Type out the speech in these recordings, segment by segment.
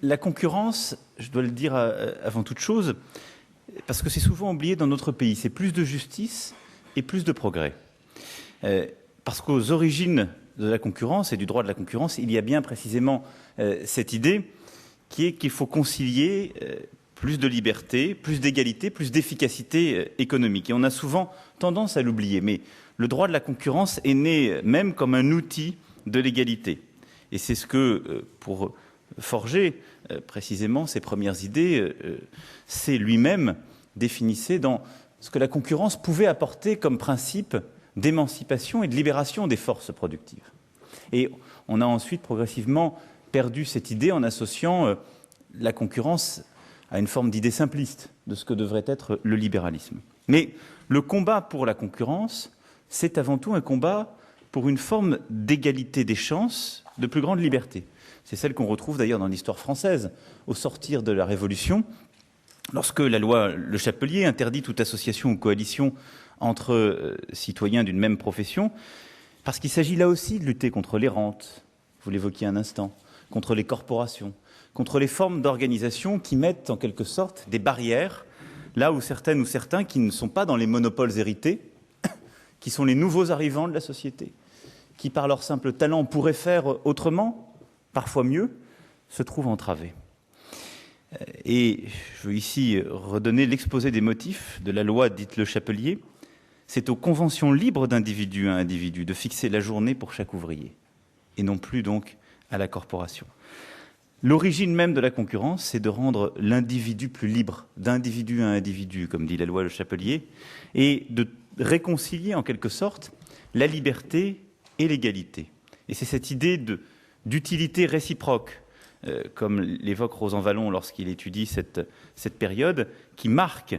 La concurrence, je dois le dire avant toute chose, parce que c'est souvent oublié dans notre pays, c'est plus de justice et plus de progrès. Parce qu'aux origines de la concurrence et du droit de la concurrence, il y a bien précisément cette idée qui est qu'il faut concilier plus de liberté, plus d'égalité, plus d'efficacité économique. Et on a souvent tendance à l'oublier, mais le droit de la concurrence est né même comme un outil de l'égalité. Et c'est ce que, pour forger précisément ses premières idées, c'est lui-même définissait dans ce que la concurrence pouvait apporter comme principe d'émancipation et de libération des forces productives. Et on a ensuite progressivement perdu cette idée en associant la concurrence à une forme d'idée simpliste de ce que devrait être le libéralisme. Mais le combat pour la concurrence, c'est avant tout un combat pour une forme d'égalité des chances, de plus grande liberté. C'est celle qu'on retrouve d'ailleurs dans l'histoire française. Au sortir de la Révolution, lorsque la loi Le Chapelier interdit toute association ou coalition entre citoyens d'une même profession, parce qu'il s'agit là aussi de lutter contre les rentes, vous l'évoquiez un instant, contre les corporations, contre les formes d'organisation qui mettent en quelque sorte des barrières, là où certaines ou certains qui ne sont pas dans les monopoles hérités, qui sont les nouveaux arrivants de la société, qui par leur simple talent pourraient faire autrement, parfois mieux, se trouvent entravés. Et je veux ici redonner l'exposé des motifs de la loi dite Le Chapelier. C'est aux conventions libres d'individu à individu de fixer la journée pour chaque ouvrier, et non plus donc à la corporation. L'origine même de la concurrence, c'est de rendre l'individu plus libre, d'individu à individu, comme dit la loi Le Chapelier, et de réconcilier en quelque sorte la liberté et l'égalité. Et c'est cette idée d'utilité réciproque, comme l'évoque Rosan Vallon lorsqu'il étudie cette période, qui marque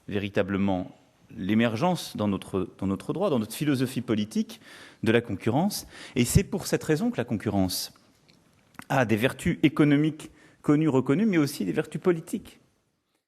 véritablement l'émergence dans notre droit, dans notre philosophie politique de la concurrence. Et c'est pour cette raison que la concurrence a des vertus économiques connues, reconnues, mais aussi des vertus politiques